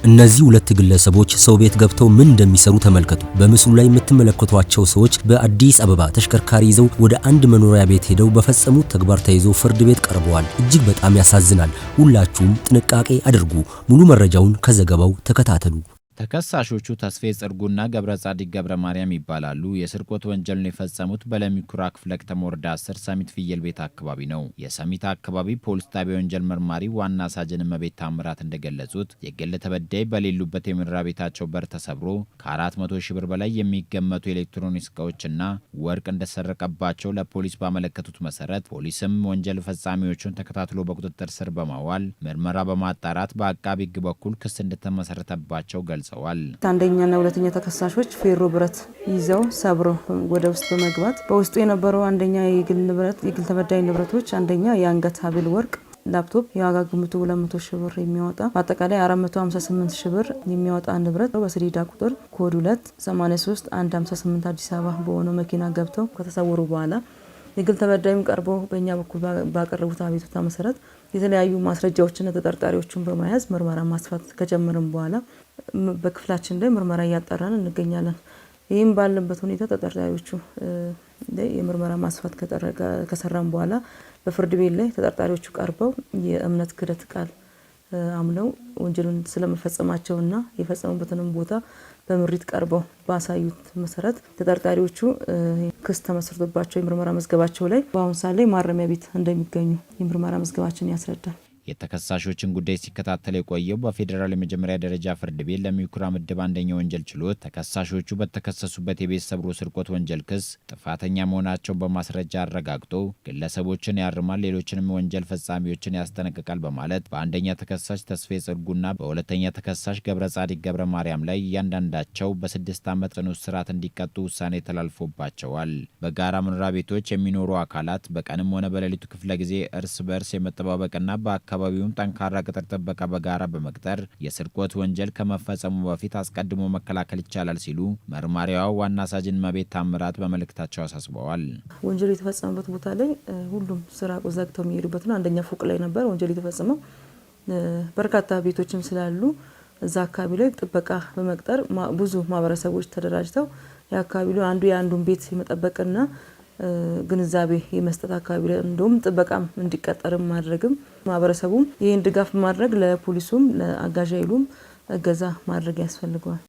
እነዚህ ሁለት ግለሰቦች ሰው ቤት ገብተው ምን እንደሚሰሩ ተመልከቱ። በምስሉ ላይ የምትመለከቷቸው ሰዎች በአዲስ አበባ ተሽከርካሪ ይዘው ወደ አንድ መኖሪያ ቤት ሄደው በፈጸሙት ተግባር ተይዘው ፍርድ ቤት ቀርበዋል። እጅግ በጣም ያሳዝናል። ሁላችሁም ጥንቃቄ አድርጉ። ሙሉ መረጃውን ከዘገባው ተከታተሉ። ተከሳሾቹ ተስፋዬ ጽርጉና ገብረ ጻዲቅ ገብረ ማርያም ይባላሉ። የስርቆት ወንጀልን የፈጸሙት በለሚ ኩራ ክፍለ ከተማ ወረዳ 10 ሰሚት ፍየል ቤት አካባቢ ነው። የሰሚት አካባቢ ፖሊስ ጣቢያ ወንጀል መርማሪ ዋና ሳጅን እመቤት ታምራት እንደገለጹት የግል ተበዳይ በሌሉበት የመኖሪያ ቤታቸው በር ተሰብሮ ከ400 ሺህ ብር በላይ የሚገመቱ ኤሌክትሮኒክስ እቃዎችና ወርቅ እንደተሰረቀባቸው ለፖሊስ ባመለከቱት መሰረት ፖሊስም ወንጀል ፈጻሚዎቹን ተከታትሎ በቁጥጥር ስር በማዋል ምርመራ በማጣራት በአቃቢ ሕግ በኩል ክስ እንደተመሰረተባቸው ገልጸዋል። አንደኛና ሁለተኛ ተከሳሾች ፌሮ ብረት ይዘው ሰብሮ ወደ ውስጥ በመግባት በውስጡ የነበረው አንደኛ የግል ተበዳይ ንብረቶች አንደኛ የአንገት ሐብል ወርቅ፣ ላፕቶፕ የዋጋ ግምቱ 200 ሺህ ብር የሚያወጣ በአጠቃላይ 458 ሺህ ብር የሚያወጣ ንብረት በሰሌዳ ቁጥር ኮድ 283158 አዲስ አበባ በሆነው መኪና ገብተው ከተሰወሩ በኋላ የግል ተበዳይም ቀርቦ በእኛ በኩል ባቀረቡት አቤቱታ መሰረት የተለያዩ ማስረጃዎችና ተጠርጣሪዎችን በመያዝ ምርመራ ማስፋት ከጀመረም በኋላ በክፍላችን ላይ ምርመራ እያጣራን እንገኛለን። ይህም ባለበት ሁኔታ ተጠርጣሪዎቹ የምርመራ ማስፋት ከሰራም በኋላ በፍርድ ቤት ላይ ተጠርጣሪዎቹ ቀርበው የእምነት ክህደት ቃል አምነው ወንጀሉን ስለመፈጸማቸውና የፈጸሙበትንም ቦታ በምሪት ቀርበው ባሳዩት መሰረት ተጠርጣሪዎቹ ክስ ተመስርቶባቸው የምርመራ መዝገባቸው ላይ በአሁኑ ሰዓት ላይ ማረሚያ ቤት እንደሚገኙ የምርመራ መዝገባችን ያስረዳል። የተከሳሾችን ጉዳይ ሲከታተል የቆየው በፌዴራል የመጀመሪያ ደረጃ ፍርድ ቤት ለሚ ኩራ ምድብ አንደኛ ወንጀል ችሎት ተከሳሾቹ በተከሰሱበት የቤት ሰብሮ ስርቆት ወንጀል ክስ ጥፋተኛ መሆናቸውን በማስረጃ አረጋግጦ ግለሰቦችን ያርማል፣ ሌሎችንም ወንጀል ፈጻሚዎችን ያስጠነቅቃል በማለት በአንደኛ ተከሳሽ ተስፋዬ ጽርጉና በሁለተኛ ተከሳሽ ገብረ ጻዲቅ ገብረ ማርያም ላይ እያንዳንዳቸው በ6 ዓመት ጽኑ እስራት እንዲቀጡ ውሳኔ ተላልፎባቸዋል። በጋራ መኖሪያ ቤቶች የሚኖሩ አካላት በቀንም ሆነ በሌሊቱ ክፍለ ጊዜ እርስ በርስ የመጠባበቅና አካባቢውን ጠንካራ ቅጥር ጥበቃ በጋራ በመቅጠር የስርቆት ወንጀል ከመፈጸሙ በፊት አስቀድሞ መከላከል ይቻላል ሲሉ መርማሪዋ ዋና ሳጅን እመቤት ታምራት በመልእክታቸው አሳስበዋል። ወንጀሉ የተፈጸመበት ቦታ ላይ ሁሉም ስራ ዘግተው የሚሄዱበት ነው። አንደኛ ፎቅ ላይ ነበር ወንጀሉ የተፈጸመው። በርካታ ቤቶችም ስላሉ እዛ አካባቢ ላይ ጥበቃ በመቅጠር ብዙ ማህበረሰቦች ተደራጅተው የአካባቢው አንዱ የአንዱን ቤት የመጠበቅና ግንዛቤ የመስጠት አካባቢ ላይ እንደውም ጥበቃም እንዲቀጠርም ማድረግም ማህበረሰቡም ይህን ድጋፍ ማድረግ ለፖሊሱም ለአጋዥ ኃይሉም እገዛ ማድረግ ያስፈልገዋል።